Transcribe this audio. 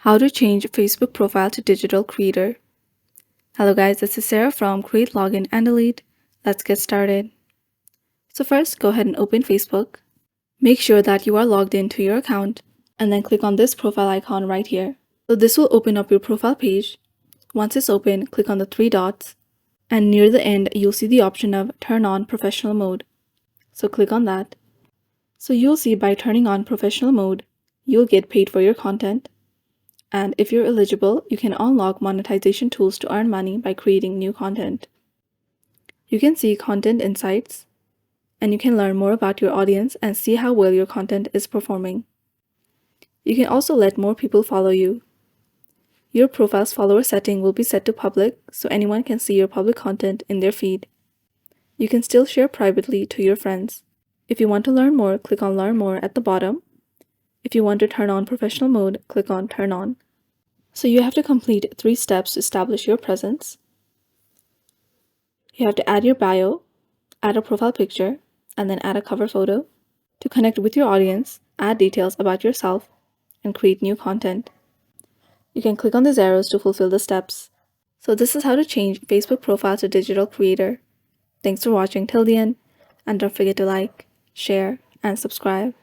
How to change Facebook profile to digital creator. Hello guys, this is Sarah from Create Login and Delete. Let's get started. So first, go ahead and open Facebook. Make sure that you are logged into your account and then click on this profile icon right here. So this will open up your profile page. Once it's open, click on the three dots and near the end, you'll see the option of turn on professional mode. So click on that. So you'll see by turning on professional mode, you'll get paid for your content. And if you're eligible, you can unlock monetization tools to earn money by creating new content. You can see content insights, and you can learn more about your audience and see how well your content is performing. You can also let more people follow you. Your profile's follower setting will be set to public, so anyone can see your public content in their feed. You can still share privately to your friends. If you want to learn more, click on Learn More at the bottom. If you want to turn on professional mode, click on Turn On. So you have to complete 3 steps to establish your presence. You have to add your bio, add a profile picture, and then add a cover photo. To connect with your audience, add details about yourself, and create new content. You can click on these arrows to fulfill the steps. So this is how to change Facebook profile to digital creator. Thanks for watching till the end, and don't forget to like, share, and subscribe.